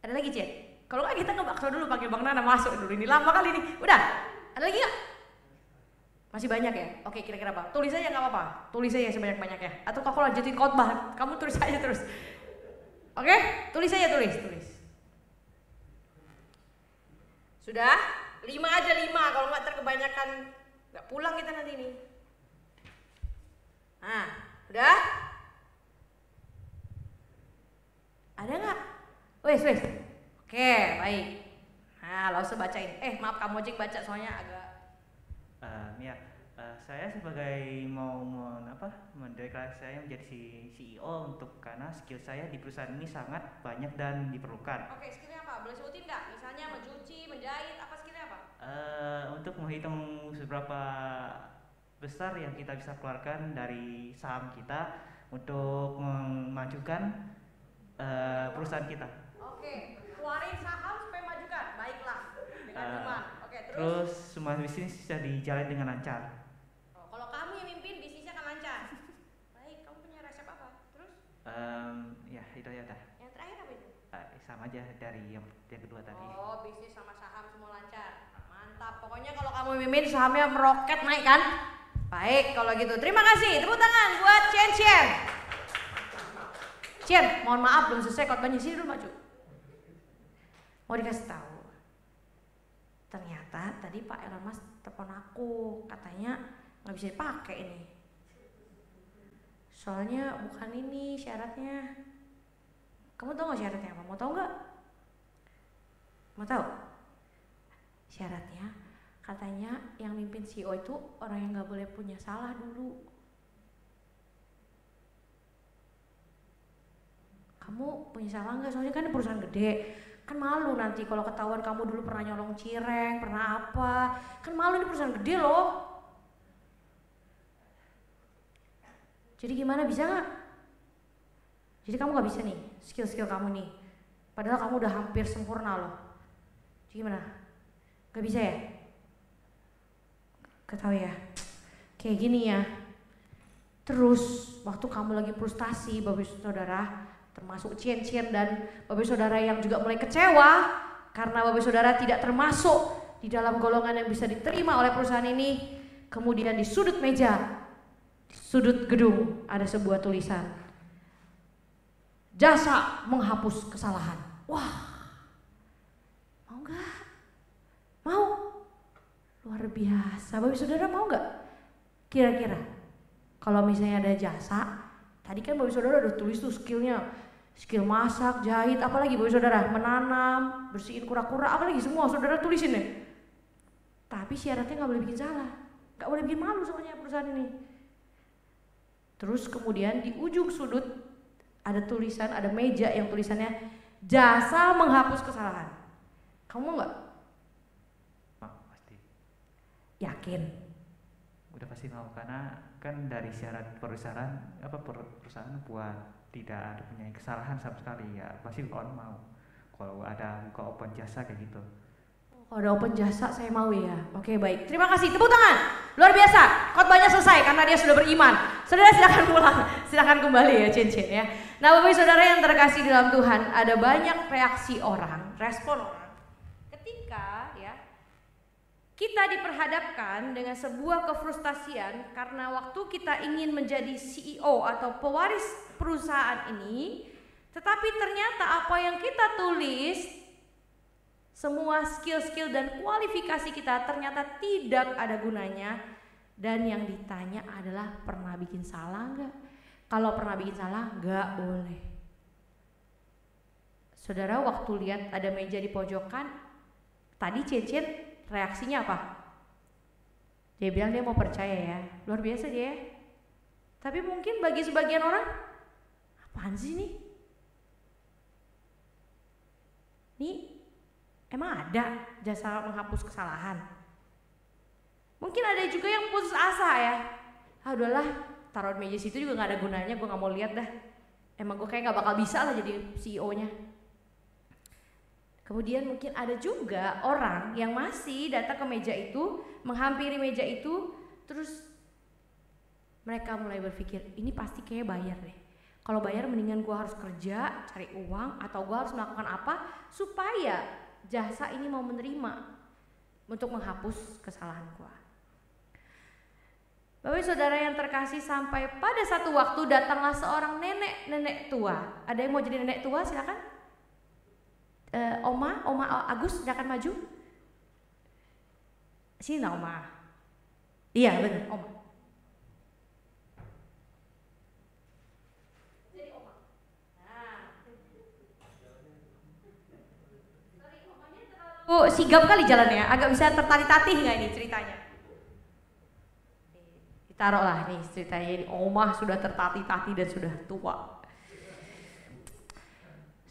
[SPEAKER 1] Ada lagi Cek? Kalau nggak kita ngebakso dulu pakai Bang Nana masuk dulu. Ini lama kali ini. Udah? Ada lagi nggak? Masih banyak ya? Oke, kira-kira apa? Tulis aja nggak apa-apa. Tulis aja sebanyak-banyaknya. Atau aku lanjutin khotbah, kamu tulis aja terus. Oke? Tulis aja, tulis. Sudah? 5 aja 5. Kalau nggak terkebanyakan nggak pulang kita nanti nih. Udah? Ada nggak? Wes. Oke, baik. Langsung bacain. Maaf kamu aja yang baca soalnya agak.
[SPEAKER 2] Saya sebagai mendeklarasi saya menjadi CEO karena skill saya di perusahaan ini sangat banyak dan diperlukan.
[SPEAKER 1] Oke, skillnya apa? Boleh sebutin nggak? Misalnya mencuci, menjahit, apa skillnya apa?
[SPEAKER 2] Untuk menghitung seberapa besar yang kita bisa keluarkan dari saham kita untuk memajukan perusahaan kita.
[SPEAKER 1] Oke, keluarin saham supaya majukan. Baiklah, dengan iman. Oke,
[SPEAKER 2] terus semua bisnis bisa dijalani dengan lancar.
[SPEAKER 1] Kalau kamu yang mimpin, bisnisnya akan lancar. Baik, kamu punya resep apa? Terus?
[SPEAKER 2] Ya itu ya dah.
[SPEAKER 1] Yang terakhir apa itu?
[SPEAKER 2] Sama aja dari yang kedua tadi.
[SPEAKER 1] Bisnis sama saham semua lancar. Mantap. Pokoknya kalau kamu mimpin sahamnya meroket naik kan? Baik, kalau gitu. Terima kasih. Tepuk tangan buat Chen. Chen, mohon maaf belum selesai khotbahnya. Sini dulu maju. Mau dikasih tahu. Ternyata tadi Pak Elon Musk telepon aku, katanya nggak bisa dipakai ini. Soalnya bukan ini syaratnya. Kamu tahu gak syaratnya apa? Mau tahu gak? Mau tahu? Syaratnya katanya yang mimpin CEO itu orang yang gak boleh punya salah dulu. Kamu punya salah gak? Soalnya kan perusahaan gede. Kan malu nanti kalau ketahuan kamu dulu pernah nyolong cireng, pernah apa. Kan malu, ini perusahaan gede loh. Jadi gimana, bisa gak? Jadi kamu gak bisa nih, skill-skill kamu nih. Padahal kamu udah hampir sempurna loh. Jadi gimana? Gak bisa ya? Gak tahu ya. Kayak gini ya. Terus waktu kamu lagi frustasi, Bapak Saudara, termasuk Cien-Cien dan Bapak Saudara yang juga mulai kecewa karena Bapak Saudara tidak termasuk di dalam golongan yang bisa diterima oleh perusahaan ini. Kemudian di sudut meja, di sudut gedung ada sebuah tulisan, jasa menghapus kesalahan. Wah, mau gak? Mau? Luar biasa. Bapak Saudara mau gak? Kira-kira kalau misalnya ada jasa, tadi kan Bapak Saudara udah tulis tuh skillnya, skill masak, jahit, apalagi Bapak Saudara, menanam, bersihin kura-kura, apalagi semua Saudara tulisin ya. Tapi syaratnya gak boleh bikin salah, gak boleh bikin malu soalnya perusahaan ini. Terus kemudian di ujung sudut ada tulisan, ada meja yang tulisannya jasa menghapus kesalahan. Kamu mau gak?
[SPEAKER 2] Pasti.
[SPEAKER 1] Yakin?
[SPEAKER 2] Udah pasti mau, karena kan dari syarat perusahaan buat tidak ada punya kesalahan sama sekali, ya pasti orang mau kalau ada buka open jasa kayak gitu.
[SPEAKER 1] Kalau ada open jasa saya mau ya. Oke, baik, terima kasih, tepuk tangan. Luar biasa, khotbahnya selesai karena dia sudah beriman. Saudara silakan pulang, silakan kembali ya Cien-Cien ya. Nah Bapak Saudara yang terkasih dalam Tuhan, ada banyak reaksi orang, respon orang ketika ya kita diperhadapkan dengan sebuah kefrustasian karena waktu kita ingin menjadi CEO atau pewaris perusahaan ini, tetapi ternyata apa yang kita tulis, semua skill-skill dan kualifikasi kita ternyata tidak ada gunanya, dan yang ditanya adalah pernah bikin salah nggak? Kalau pernah bikin salah nggak boleh. Saudara waktu lihat ada meja di pojokan, tadi Cien-Cien reaksinya apa? Dia bilang dia mau percaya ya, luar biasa dia ya. Tapi mungkin bagi sebagian orang, apaan sih nih? Nih emang ada jasa menghapus kesalahan? Mungkin ada juga yang putus asa ya. Ah udahlah, taruh di meja situ juga gak ada gunanya, gue gak mau lihat dah. Emang gue kayak gak bakal bisa lah jadi CEO-nya. Kemudian mungkin ada juga orang yang masih datang ke meja itu, menghampiri meja itu, terus mereka mulai berpikir, ini pasti kayak bayar deh. Kalau bayar mendingan gue harus kerja, cari uang, atau gue harus melakukan apa supaya jasa ini mau menerima untuk menghapus kesalahan gue. Bapak Saudara yang terkasih, sampai pada satu waktu datanglah seorang nenek tua. Ada yang mau jadi nenek tua? Silakan. Oma Agus, silakan maju. Sini Oma. Iya benar, Oma. Jadi Oma. Nah. Sorry, Omanya terlalu sigap kali jalannya. Agak bisa tertatih-tatih nggak ini ceritanya? Ditaruhlah nih ceritanya, ini Oma sudah tertatih-tatih dan sudah tua.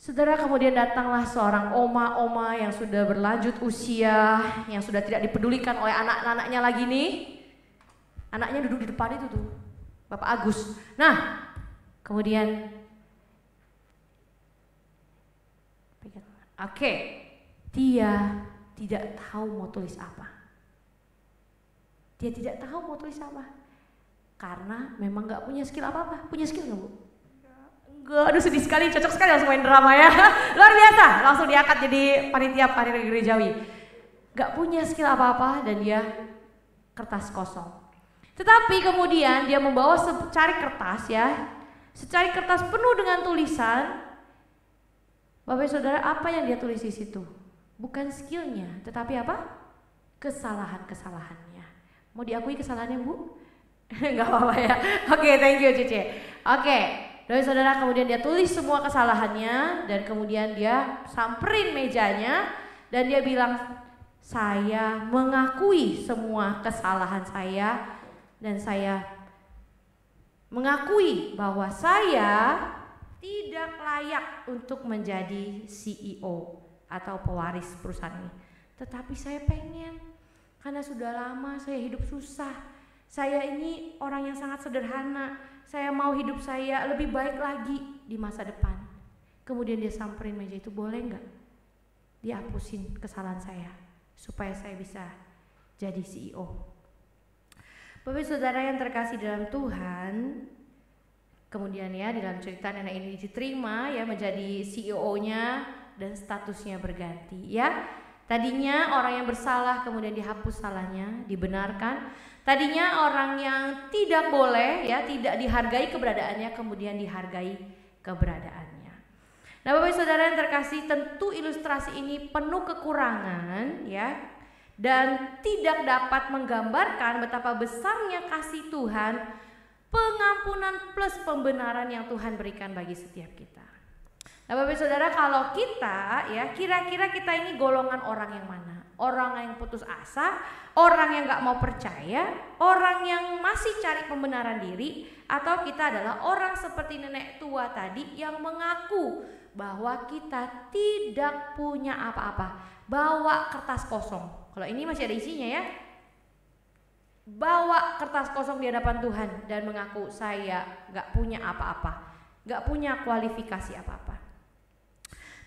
[SPEAKER 1] Saudara, kemudian datanglah seorang oma yang sudah berlanjut usia, yang sudah tidak dipedulikan oleh anak-anaknya lagi nih. Anaknya duduk di depan itu tuh, Bapak Agus. Nah, kemudian oke, dia tidak tahu mau tulis apa. Dia tidak tahu mau tulis apa. Karena memang gak punya skill apa-apa. Punya skill gak Bu? Enggak, aduh sedih sekali, cocok sekali langsung main drama ya. Luar biasa, langsung diangkat jadi panitia parir gerejawi. Gak punya skill apa-apa dan dia kertas kosong. Tetapi kemudian dia membawa secari kertas ya, secari kertas penuh dengan tulisan. Bapak Saudara, apa yang dia tulis di situ? Bukan skillnya, tetapi apa? Kesalahan-kesalahannya. Mau diakui kesalahannya Bu? Gak apa-apa ya. Oke, thank you Cece. Oke, dari saudara kemudian dia tulis semua kesalahannya dan kemudian dia samperin mejanya dan dia bilang, saya mengakui semua kesalahan saya dan saya mengakui bahwa saya tidak layak untuk menjadi CEO atau pewaris perusahaan ini. Tetapi saya pengen, karena sudah lama saya hidup susah. Saya ini orang yang sangat sederhana. Saya mau hidup saya lebih baik lagi di masa depan. Kemudian dia samperin meja itu, boleh nggak dihapusin kesalahan saya supaya saya bisa jadi CEO. Bapak saudara yang terkasih dalam Tuhan, kemudian ya di dalam cerita nenek ini diterima ya menjadi CEO-nya dan statusnya berganti ya. Tadinya orang yang bersalah kemudian dihapus salahnya, dibenarkan. Tadinya orang yang tidak boleh ya, tidak dihargai keberadaannya kemudian dihargai keberadaannya. Nah, Bapak saudara yang terkasih, tentu ilustrasi ini penuh kekurangan ya. Dan tidak dapat menggambarkan betapa besarnya kasih Tuhan, pengampunan plus pembenaran yang Tuhan berikan bagi setiap kita. Nah Bapak saudara, kalau kita ya kira-kira kita ini golongan orang yang mana? Orang yang putus asa, orang yang gak mau percaya, orang yang masih cari pembenaran diri, atau kita adalah orang seperti nenek tua tadi yang mengaku bahwa kita tidak punya apa-apa, bawa kertas kosong. Kalau ini masih ada isinya ya, bawa kertas kosong di hadapan Tuhan dan mengaku saya gak punya apa-apa, gak punya kualifikasi apa-apa.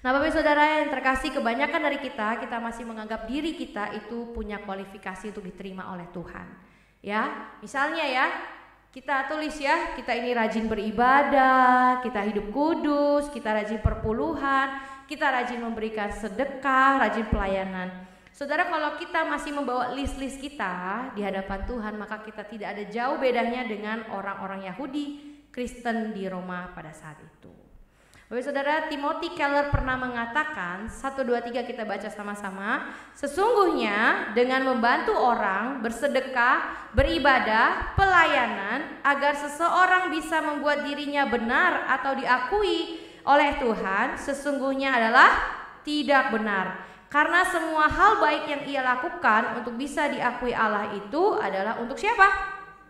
[SPEAKER 1] Nah Bapak saudara yang terkasih, kebanyakan dari kita masih menganggap diri kita itu punya kualifikasi untuk diterima oleh Tuhan. Ya, misalnya ya, kita tulis ya, kita ini rajin beribadah, kita hidup kudus, kita rajin perpuluhan, kita rajin memberikan sedekah, rajin pelayanan. Saudara, kalau kita masih membawa list-list kita di hadapan Tuhan, maka kita tidak ada jauh bedanya dengan orang-orang Yahudi Kristen di Roma pada saat itu. Bapak saudara, Timothy Keller pernah mengatakan, 1, 2, 3 kita baca sama-sama. Sesungguhnya dengan membantu orang, bersedekah, beribadah, pelayanan, agar seseorang bisa membuat dirinya benar atau diakui oleh Tuhan, sesungguhnya adalah tidak benar. Karena semua hal baik yang ia lakukan untuk bisa diakui Allah itu adalah untuk siapa?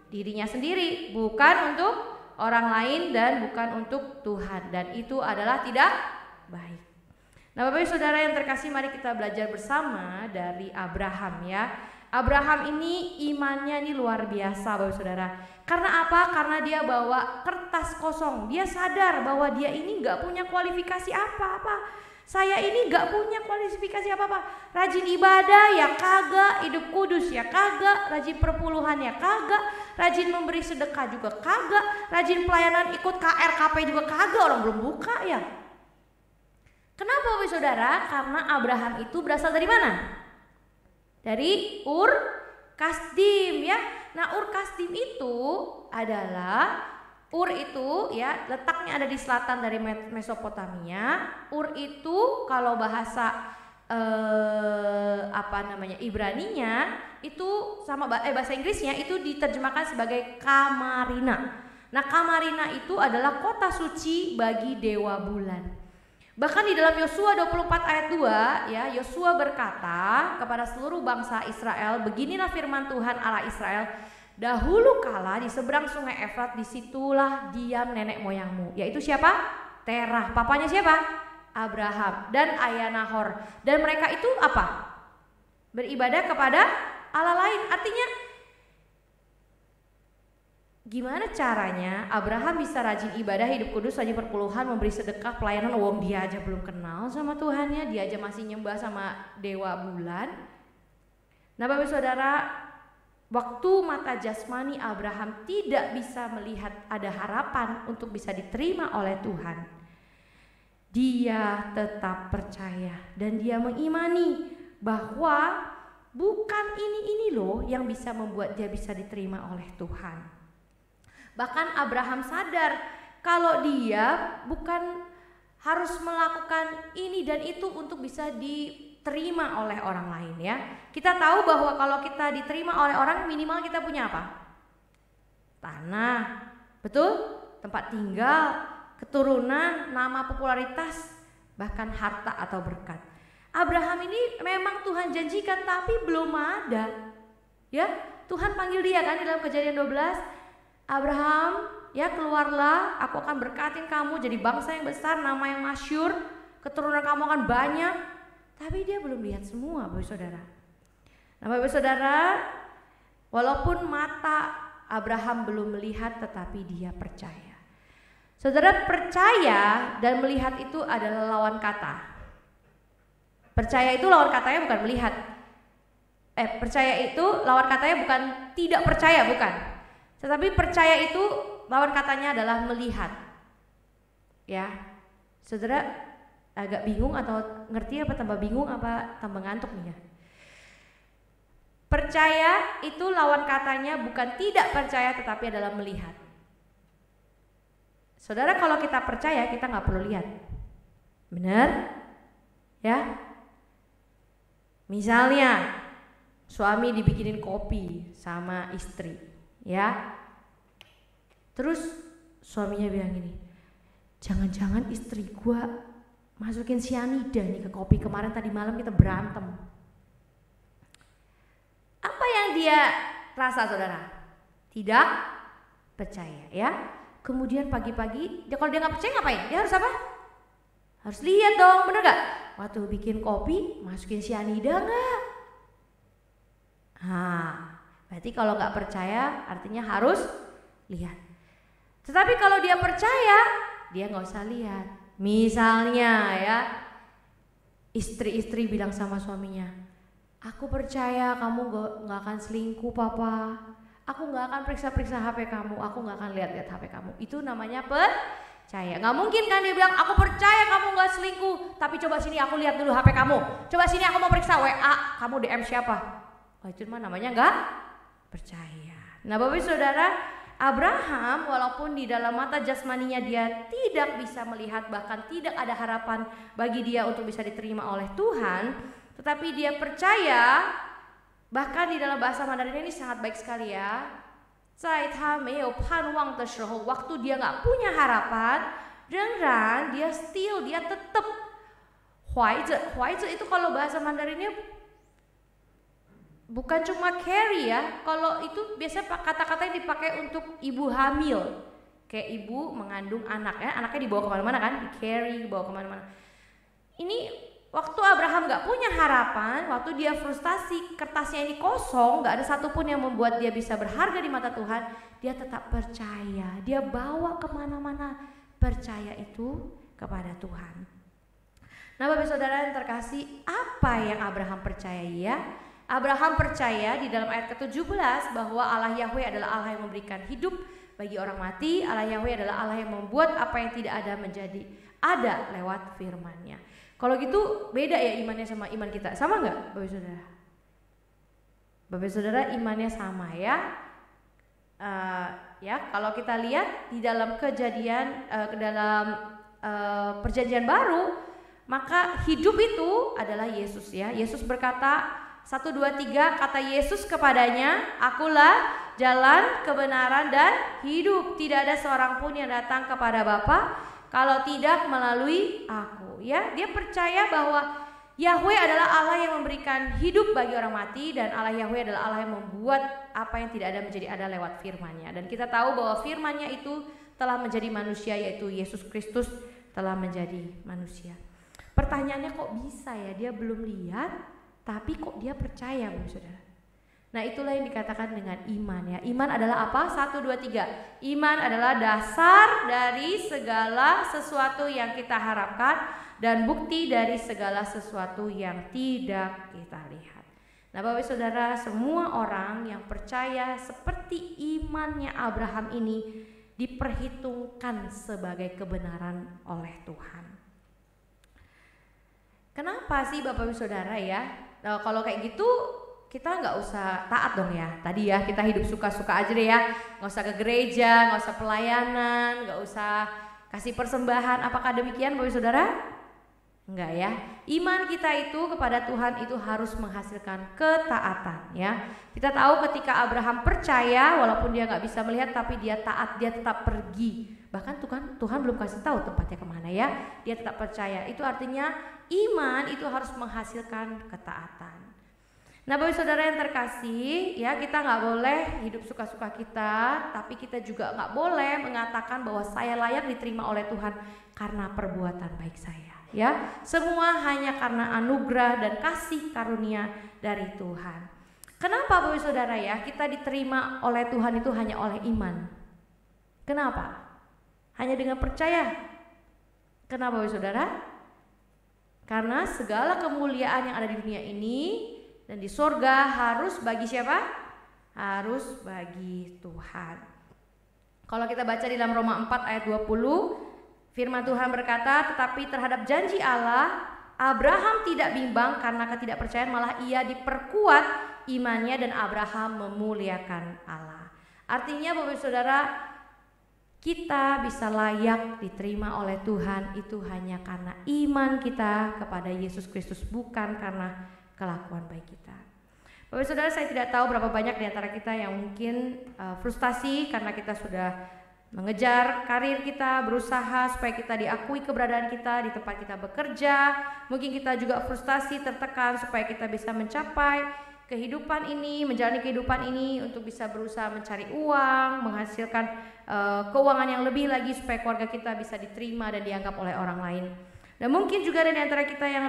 [SPEAKER 1] Dirinya sendiri, bukan untuk orang lain dan bukan untuk Tuhan, dan itu adalah tidak baik. Nah Bapak saudara yang terkasih, mari kita belajar bersama dari Abraham ya. Abraham ini imannya ini luar biasa Bapak saudara. Karena apa? Karena dia bawa kertas kosong. Dia sadar bahwa dia ini gak punya kualifikasi apa-apa. Saya ini gak punya kualifikasi apa-apa. Rajin ibadah ya kagak, hidup kudus ya kagak, rajin perpuluhan ya kagak, rajin memberi sedekah juga kagak, rajin pelayanan ikut KRKP juga kagak, orang belum buka ya. Kenapa Bapak saudara? Karena Abraham itu berasal dari mana? Dari Ur Kasdim ya. Nah Ur Kasdim itu adalah, Ur itu ya letaknya ada di selatan dari Mesopotamia. Ur itu kalau bahasa Ibraninya itu sama bahasa Inggrisnya itu diterjemahkan sebagai Kamarina. Nah Kamarina itu adalah kota suci bagi dewa bulan. Bahkan di dalam Yosua 24 ayat 2 ya, Yosua berkata kepada seluruh bangsa Israel, beginilah firman Tuhan Allah Israel, dahulu kala di seberang sungai Efrat disitulah diam nenek moyangmu, yaitu siapa? Terah. Papanya siapa? Abraham dan ayah Nahor. Dan mereka itu apa? Beribadah kepada Allah lain. Artinya gimana caranya Abraham bisa rajin ibadah, hidup kudus, rajin perpuluhan, memberi sedekah, pelayanan, wong dia aja belum kenal sama Tuhannya, dia aja masih nyembah sama dewa bulan. Nah Bapak saudara, waktu mata jasmani Abraham tidak bisa melihat ada harapan untuk bisa diterima oleh Tuhan, dia tetap percaya dan dia mengimani bahwa bukan ini loh yang bisa membuat dia bisa diterima oleh Tuhan. Bahkan Abraham sadar kalau dia bukan harus melakukan ini dan itu untuk bisa diterima oleh orang lain ya. Kita tahu bahwa kalau kita diterima oleh orang, minimal kita punya apa? Tanah, betul? tempat tinggal, keturunan, nama, popularitas, bahkan harta atau berkat. Abraham ini memang Tuhan janjikan tapi belum ada. Ya, Tuhan panggil dia kan di dalam Kejadian 12, Abraham, ya keluarlah, aku akan berkatin kamu jadi bangsa yang besar, nama yang masyhur, keturunan kamu akan banyak. Tapi dia belum lihat semua, Bapak Saudara. Nah, Bapak Saudara, walaupun mata Abraham belum melihat, tetapi dia percaya. Saudara, percaya dan melihat itu adalah lawan kata. Percaya itu lawan katanya bukan melihat. Percaya itu lawan katanya bukan tidak percaya, bukan. Tetapi percaya itu lawan katanya adalah melihat. Ya, saudara agak bingung atau ngerti apa tambah bingung apa tambah ngantuk nih ya? Percaya itu lawan katanya bukan tidak percaya tetapi adalah melihat. Saudara, kalau kita percaya kita nggak perlu lihat, benar? Ya, misalnya suami dibikinin kopi sama istri, ya. Terus suaminya bilang gini, jangan-jangan istri gua masukin sianida nih ke kopi, kemarin tadi malam kita berantem. Apa yang dia rasa, saudara? Tidak percaya, ya. Kemudian pagi-pagi, kalau dia nggak percaya ngapain? Dia harus apa? Harus lihat dong, bener gak? Waktu bikin kopi masukin sianida nggak? Berarti kalau nggak percaya artinya harus lihat. Tetapi kalau dia percaya, dia nggak usah lihat. Misalnya ya, istri-istri bilang sama suaminya, aku percaya kamu nggak akan selingkuh, papa. Aku nggak akan periksa-periksa HP kamu. Aku nggak akan lihat-lihat HP kamu. Itu namanya percaya. Nggak mungkin kan dia bilang, aku percaya kamu nggak selingkuh, tapi coba sini aku lihat dulu HP kamu. Coba sini aku mau periksa WA kamu DM siapa. Itu mah namanya nggak percaya. Nah, Bapak Saudara, Abraham walaupun di dalam mata jasmaninya dia tidak bisa melihat, bahkan tidak ada harapan bagi dia untuk bisa diterima oleh Tuhan, tetapi dia percaya. Bahkan di dalam bahasa Mandarin ini sangat baik sekali ya. Waktu dia nggak punya harapan, dan dia tetap itu kalau bahasa Mandarinnya bukan cuma carry ya. Kalau itu biasanya kata-kata yang dipakai untuk ibu hamil, kayak ibu mengandung anak ya, anaknya dibawa kemana-mana kan, di carry, dibawa kemana-mana. Ini waktu Abraham gak punya harapan, waktu dia frustasi, kertasnya ini kosong, gak ada satupun yang membuat dia bisa berharga di mata Tuhan, dia tetap percaya, dia bawa kemana-mana percaya itu kepada Tuhan. Nah, Bapak Saudara yang terkasih, apa yang Abraham percayai ya? Abraham percaya di dalam ayat ke-17 bahwa Allah Yahweh adalah Allah yang memberikan hidup bagi orang mati. Allah Yahweh adalah Allah yang membuat apa yang tidak ada menjadi ada lewat firman-Nya. Kalau gitu beda ya imannya sama iman kita. Sama nggak, Bapak Saudara? Bapak Saudara, imannya sama ya. Ya, kalau kita lihat di dalam kejadian perjanjian baru, maka hidup itu adalah Yesus ya. Yesus berkata 1, 2, 3, kata Yesus kepadanya, akulah jalan, kebenaran dan hidup. Tidak ada seorang pun yang datang kepada Bapa kalau tidak melalui aku. Ya, dia percaya bahwa Yahweh adalah Allah yang memberikan hidup bagi orang mati, dan Allah Yahweh adalah Allah yang membuat apa yang tidak ada menjadi ada lewat firman-Nya. Dan kita tahu bahwa firman-Nya itu telah menjadi manusia, yaitu Yesus Kristus telah menjadi manusia. Pertanyaannya, kok bisa ya dia belum lihat tapi kok dia percaya, Bapak Saudara? Nah, itulah yang dikatakan dengan iman ya. Iman adalah apa? 1, 2, 3. Iman adalah dasar dari segala sesuatu yang kita harapkan dan bukti dari segala sesuatu yang tidak kita lihat. Nah, Bapak Saudara, semua orang yang percaya seperti imannya Abraham ini diperhitungkan sebagai kebenaran oleh Tuhan. Kenapa sih Bapak Saudara ya? Nah, kalau kayak gitu kita nggak usah taat dong ya. Tadi ya kita hidup suka-suka aja deh ya, nggak usah ke gereja, nggak usah pelayanan, nggak usah kasih persembahan. Apakah demikian, Bapak Saudara? Enggak ya. Iman kita itu kepada Tuhan itu harus menghasilkan ketaatan ya. Kita tahu ketika Abraham percaya, walaupun dia nggak bisa melihat, tapi dia taat, dia tetap pergi. Bahkan Tuhan belum kasih tahu tempatnya kemana ya, dia tetap percaya. Itu artinya iman itu harus menghasilkan ketaatan. Nah Bapak Saudara yang terkasih, ya kita nggak boleh hidup suka-suka kita, tapi kita juga nggak boleh mengatakan bahwa saya layak diterima oleh Tuhan karena perbuatan baik saya. Ya, semua hanya karena anugerah dan kasih karunia dari Tuhan. Kenapa Bapak Saudara ya kita diterima oleh Tuhan itu hanya oleh iman? Kenapa? Hanya dengan percaya. Kenapa Bapak Saudara? Karena segala kemuliaan yang ada di dunia ini dan di sorga harus bagi siapa? Harus bagi Tuhan. Kalau kita baca di dalam Roma 4 ayat 20, firman Tuhan berkata, tetapi terhadap janji Allah, Abraham tidak bimbang karena ketidakpercayaan, malah ia diperkuat imannya dan Abraham memuliakan Allah. Artinya Bapak Saudara, kita bisa layak diterima oleh Tuhan itu hanya karena iman kita kepada Yesus Kristus, bukan karena kelakuan baik kita. Bapak Saudara, saya tidak tahu berapa banyak di antara kita yang mungkin frustasi karena kita sudah mengejar karir kita, berusaha supaya kita diakui keberadaan kita di tempat kita bekerja. Mungkin kita juga frustasi, tertekan supaya kita bisa mencapai kehidupan ini, menjalani kehidupan ini untuk bisa berusaha mencari uang, menghasilkan keuangan yang lebih lagi supaya keluarga kita bisa diterima dan dianggap oleh orang lain. Dan mungkin juga ada di antara kita yang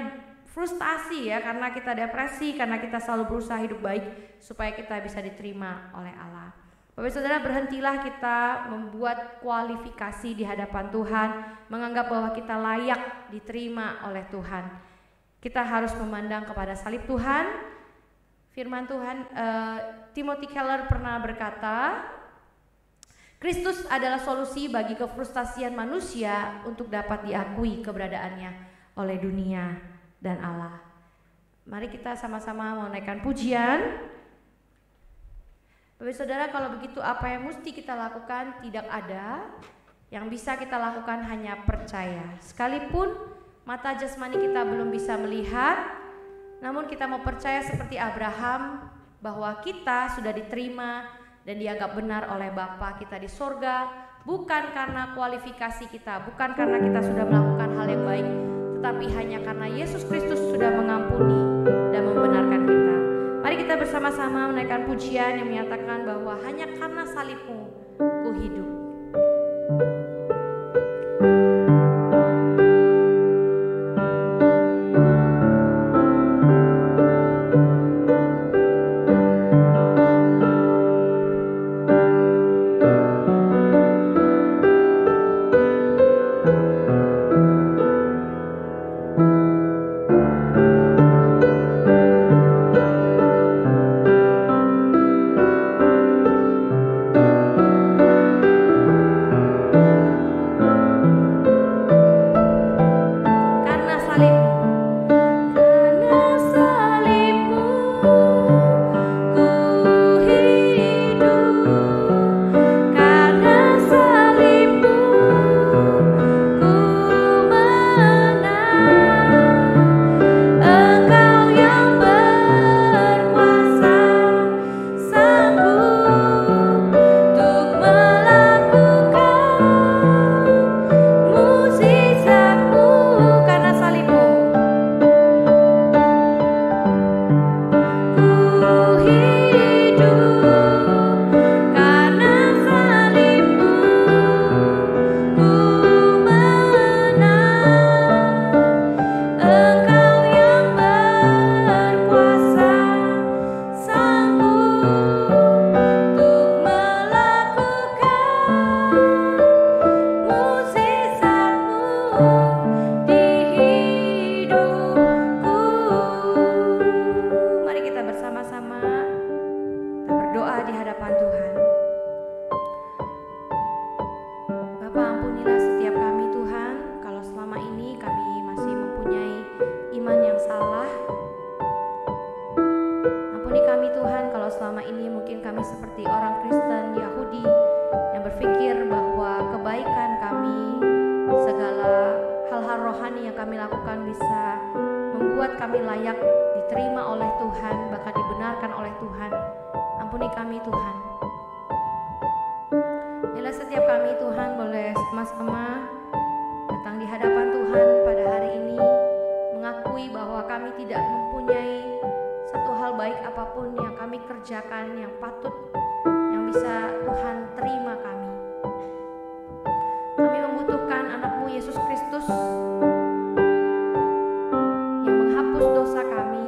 [SPEAKER 1] frustasi ya karena kita depresi, karena kita selalu berusaha hidup baik supaya kita bisa diterima oleh Allah. Bapak Saudara, berhentilah kita membuat kualifikasi di hadapan Tuhan, menganggap bahwa kita layak diterima oleh Tuhan. Kita harus memandang kepada salib Tuhan. Firman Tuhan, Timothy Keller pernah berkata, Kristus adalah solusi bagi kefrustasian manusia untuk dapat diakui keberadaannya oleh dunia dan Allah. Mari kita sama-sama menaikkan pujian. Bapak Saudara, kalau begitu apa yang mesti kita lakukan? Tidak ada. Yang bisa kita lakukan hanya percaya. Sekalipun mata jasmani kita belum bisa melihat, namun kita mau percaya seperti Abraham bahwa kita sudah diterima dan dianggap benar oleh Bapa kita di sorga, bukan karena kualifikasi kita, bukan karena kita sudah melakukan hal yang baik, tetapi hanya karena Yesus Kristus sudah mengampuni dan membenarkan kita. Mari kita bersama-sama menaikkan pujian yang menyatakan bahwa hanya karena salib-Mu ku hidup. Bila setiap kami Tuhan boleh sama-sama datang di hadapan Tuhan pada hari ini, mengakui bahwa kami tidak mempunyai satu hal baik apapun yang kami kerjakan yang patut, yang bisa Tuhan terima kami. Kami membutuhkan anak-Mu Yesus Kristus yang menghapus dosa kami,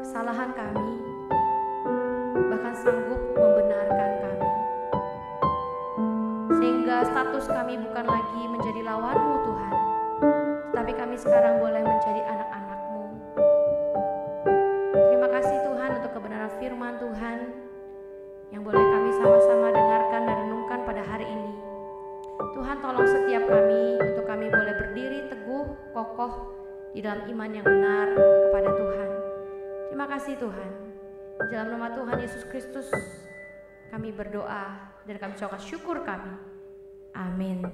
[SPEAKER 1] kesalahan kami, bahkan sanggup membenarkan kami. Sehingga status kami bukan lagi menjadi lawan-Mu Tuhan, tetapi kami sekarang boleh menjadi anak-anak-Mu. Terima kasih Tuhan untuk kebenaran firman Tuhan yang boleh kami sama-sama dengarkan dan renungkan pada hari ini. Tuhan tolong setiap kami untuk kami boleh berdiri teguh, kokoh di dalam iman yang benar kepada Tuhan. Terima kasih Tuhan. Di dalam nama Tuhan Yesus Kristus kami berdoa dan kami ucapkan syukur kami. Amin.